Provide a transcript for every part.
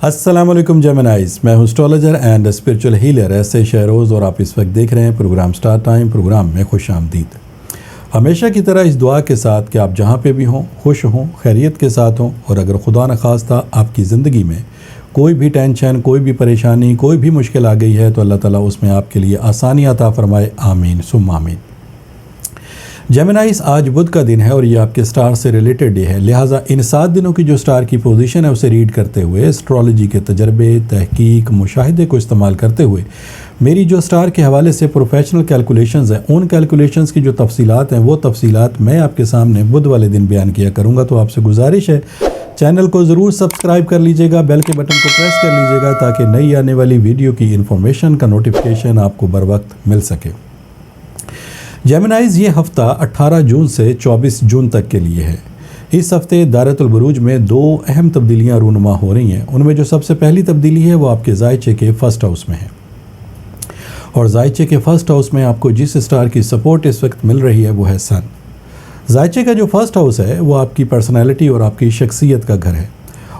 السلام علیکم جیمنائز، میں ہوں اسٹرالوجر اینڈ اسپرچول ہیلر ایسے شہروز، اور آپ اس وقت دیکھ رہے ہیں پروگرام سٹار ٹائم۔ پروگرام میں خوش آمدید۔ ہمیشہ کی طرح اس دعا کے ساتھ کہ آپ جہاں پہ بھی ہوں خوش ہوں، خیریت کے ساتھ ہوں، اور اگر خدا نخواستہ آپ کی زندگی میں کوئی بھی ٹینشن، کوئی بھی پریشانی، کوئی بھی مشکل آ گئی ہے تو اللہ تعالیٰ اس میں آپ کے لیے آسانی عطا فرمائے، آمین ثم آمین۔ جیمنائز، آج بدھ کا دن ہے اور یہ آپ کے سٹار سے ریلیٹڈ ڈے ہے، لہٰذا ان 7 دنوں کی جو سٹار کی پوزیشن ہے اسے ریڈ کرتے ہوئے، اسٹرالوجی کے تجربے، تحقیق، مشاہدے کو استعمال کرتے ہوئے میری جو سٹار کے حوالے سے پروفیشنل کیلکولیشنز ہیں، ان کیلکولیشنز کی جو تفصیلات ہیں وہ تفصیلات میں آپ کے سامنے بدھ والے دن بیان کیا کروں گا۔ تو آپ سے گزارش ہے چینل کو ضرور سبسکرائب کر لیجئے گا، بیل کے بٹن کو پریس کر لیجئے گا تاکہ نئی آنے والی ویڈیو کی انفارمیشن کا نوٹیفیکیشن آپ کو بر وقت مل سکے۔ جیمنائز، یہ ہفتہ 18 جون سے 24 جون تک کے لیے ہے۔ اس ہفتے دائرۃ البروج میں 2 اہم تبدیلیاں رونما ہو رہی ہیں۔ ان میں جو سب سے پہلی تبدیلی ہے وہ آپ کے زائچے کے فرسٹ ہاؤس میں ہے، اور زائچے کے فرسٹ ہاؤس میں آپ کو جس سٹار کی سپورٹ اس وقت مل رہی ہے وہ ہے سن۔ زائچے کا جو فرسٹ ہاؤس ہے وہ آپ کی پرسنالٹی اور آپ کی شخصیت کا گھر ہے،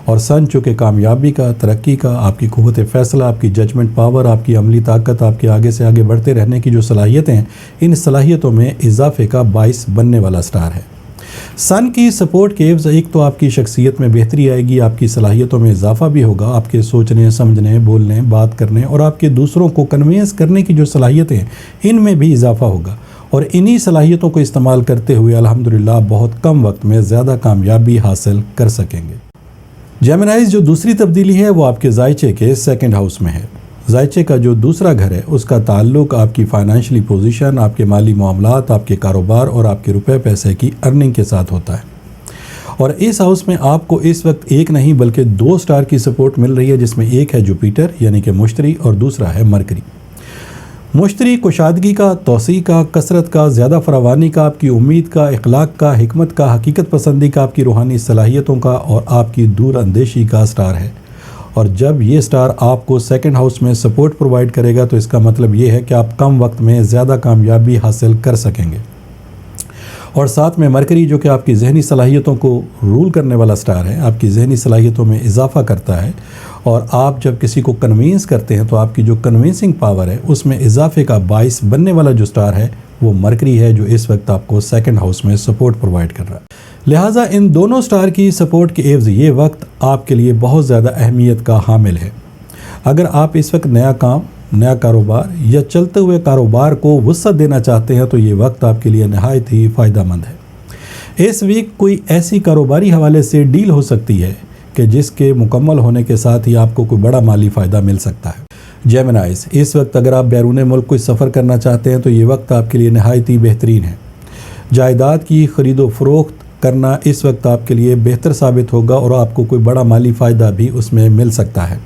اور سن چونکہ کامیابی کا، ترقی کا، آپ کی قوت فیصلہ، آپ کی ججمنٹ پاور، آپ کی عملی طاقت، آپ کے آگے سے آگے بڑھتے رہنے کی جو صلاحیتیں ہیں، ان صلاحیتوں میں اضافے کا باعث بننے والا سٹار ہے۔ سن کی سپورٹ کے عوض ایک تو آپ کی شخصیت میں بہتری آئے گی، آپ کی صلاحیتوں میں اضافہ بھی ہوگا، آپ کے سوچنے، سمجھنے، بولنے، بات کرنے اور آپ کے دوسروں کو کنوینس کرنے کی جو صلاحیتیں ہیں ان میں بھی اضافہ ہوگا، اور انہی صلاحیتوں کو استعمال کرتے ہوئے الحمدللہ بہت کم وقت میں زیادہ کامیابی حاصل کر سکیں گے۔ جیمنائز، جو دوسری تبدیلی ہے وہ آپ کے زائچے کے سیکنڈ ہاؤس میں ہے۔ زائچے کا جو دوسرا گھر ہے اس کا تعلق آپ کی فائنینشلی پوزیشن، آپ کے مالی معاملات، آپ کے کاروبار اور آپ کے روپے پیسے کی ارننگ کے ساتھ ہوتا ہے، اور اس ہاؤس میں آپ کو اس وقت ایک نہیں بلکہ 2 سٹار کی سپورٹ مل رہی ہے، جس میں ایک ہے جوپیٹر یعنی کہ مشتری، اور دوسرا ہے مرکری۔ مشتری کشادگی کا، توسیع کا، کثرت کا، زیادہ فراوانی کا، آپ کی امید کا، اخلاق کا، حکمت کا، حقیقت پسندی کا، آپ کی روحانی صلاحیتوں کا اور آپ کی دور اندیشی کا سٹار ہے، اور جب یہ سٹار آپ کو سیکنڈ ہاؤس میں سپورٹ پرووائڈ کرے گا تو اس کا مطلب یہ ہے کہ آپ کم وقت میں زیادہ کامیابی حاصل کر سکیں گے۔ اور ساتھ میں مرکری جو کہ آپ کی ذہنی صلاحیتوں کو رول کرنے والا سٹار ہے، آپ کی ذہنی صلاحیتوں میں اضافہ کرتا ہے، اور آپ جب کسی کو کنوینس کرتے ہیں تو آپ کی جو کنوینسنگ پاور ہے اس میں اضافے کا باعث بننے والا جو سٹار ہے وہ مرکری ہے، جو اس وقت آپ کو سیکنڈ ہاؤس میں سپورٹ پرووائڈ کر رہا ہے۔ لہٰذا ان دونوں سٹار کی سپورٹ کے عوض یہ وقت آپ کے لیے بہت زیادہ اہمیت کا حامل ہے۔ اگر آپ اس وقت نیا کام، نیا کاروبار یا چلتے ہوئے کاروبار کو وسعت دینا چاہتے ہیں تو یہ وقت آپ کے لیے نہایت ہی فائدہ مند ہے۔ اس ویک کوئی ایسی کاروباری حوالے سے ڈیل ہو سکتی ہے کہ جس کے مکمل ہونے کے ساتھ ہی آپ کو کوئی بڑا مالی فائدہ مل سکتا ہے۔ جیمنائز، اس وقت اگر آپ بیرون ملک کوئی سفر کرنا چاہتے ہیں تو یہ وقت آپ کے لیے نہایت ہی بہترین ہے۔ جائیداد کی خرید و فروخت کرنا اس وقت آپ کے لیے بہتر ثابت ہوگا، اور آپ کو کوئی بڑا مالی فائدہ بھی اس میں مل سکتا ہے۔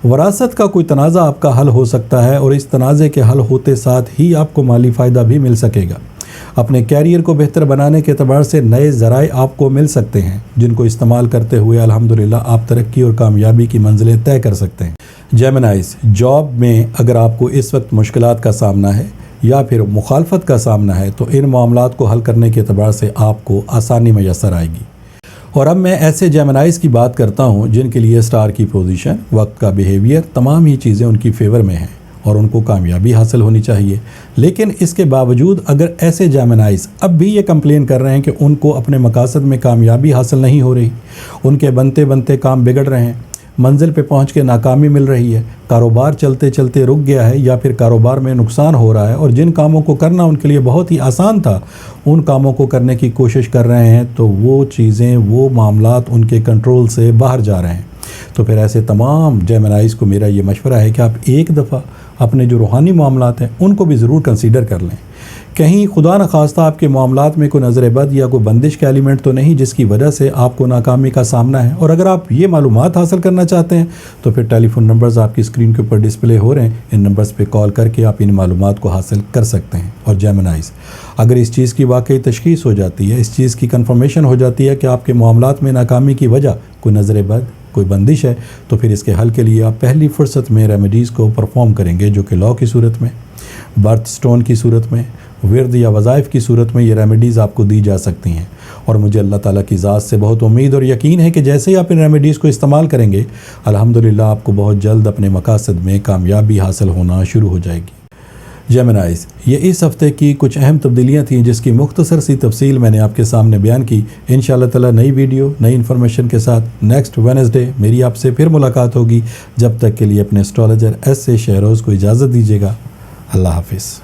وراثت کا کوئی تنازع آپ کا حل ہو سکتا ہے، اور اس تنازع کے حل ہوتے ساتھ ہی آپ کو مالی فائدہ بھی مل سکے گا۔ اپنے کیریئر کو بہتر بنانے کے اعتبار سے نئے ذرائع آپ کو مل سکتے ہیں، جن کو استعمال کرتے ہوئے الحمدللہ آپ ترقی اور کامیابی کی منزلیں طے کر سکتے ہیں۔ جیمنائز، جاب میں اگر آپ کو اس وقت مشکلات کا سامنا ہے یا پھر مخالفت کا سامنا ہے تو ان معاملات کو حل کرنے کے اعتبار سے آپ کو آسانی میسر آئے گی۔ اور اب میں ایسے جیمنائز کی بات کرتا ہوں جن کے لیے سٹار کی پوزیشن، وقت کا بیہیویئر، تمام ہی چیزیں ان کی فیور میں ہیں اور ان کو کامیابی حاصل ہونی چاہیے۔ لیکن اس کے باوجود اگر ایسے جیمنائز اب بھی یہ کمپلین کر رہے ہیں کہ ان کو اپنے مقاصد میں کامیابی حاصل نہیں ہو رہی، ان کے بنتے بنتے کام بگڑ رہے ہیں، منزل پہ پہنچ کے ناکامی مل رہی ہے، کاروبار چلتے چلتے رک گیا ہے یا پھر کاروبار میں نقصان ہو رہا ہے، اور جن کاموں کو کرنا ان کے لیے بہت ہی آسان تھا ان کاموں کو کرنے کی کوشش کر رہے ہیں، تو وہ چیزیں، وہ معاملات ان کے کنٹرول سے باہر جا رہے ہیں، تو پھر ایسے تمام جیمنائز کو میرا یہ مشورہ ہے کہ آپ ایک دفعہ اپنے جو روحانی معاملات ہیں ان کو بھی ضرور کنسیڈر کر لیں۔ کہیں خدا نخواستہ آپ کے معاملات میں کوئی نظر بد یا کوئی بندش کا ایلیمنٹ تو نہیں جس کی وجہ سے آپ کو ناکامی کا سامنا ہے، اور اگر آپ یہ معلومات حاصل کرنا چاہتے ہیں تو پھر ٹیلی فون نمبرز آپ کی اسکرین کے اوپر ڈسپلے ہو رہے ہیں، ان نمبرز پہ کال کر کے آپ ان معلومات کو حاصل کر سکتے ہیں۔ اور جیمنائز، اگر اس چیز کی واقعی تشخیص ہو جاتی ہے، اس چیز کی کنفرمیشن ہو جاتی ہے کہ آپ کے معاملات میں ناکامی کی وجہ کوئی نظر بد، کوئی بندش ہے، تو پھر اس کے حل کے لیے آپ پہلی فرصت میں ریمیڈیز کو پرفارم کریں گے، جو کہ لا کی صورت میں، برتھ سٹون کی صورت میں، ورد یا وظائف کی صورت میں یہ ریمیڈیز آپ کو دی جا سکتی ہیں، اور مجھے اللہ تعالیٰ کی ذات سے بہت امید اور یقین ہے کہ جیسے ہی آپ ان ریمیڈیز کو استعمال کریں گے، الحمدللہ آپ کو بہت جلد اپنے مقاصد میں کامیابی حاصل ہونا شروع ہو جائے گی۔ جیمنائز، یہ اس ہفتے کی کچھ اہم تبدیلیاں تھیں جس کی مختصر سی تفصیل میں نے آپ کے سامنے بیان کی۔ انشاءاللہ تعالیٰ نئی ویڈیو نئی انفارمیشن کے ساتھ نیکسٹ وینسڈے میری آپ سے پھر ملاقات ہوگی۔ جب تک کے لیے اپنے اسٹرالوجر ایس سے شہروز کو اجازت دیجیے گا۔ اللہ حافظ۔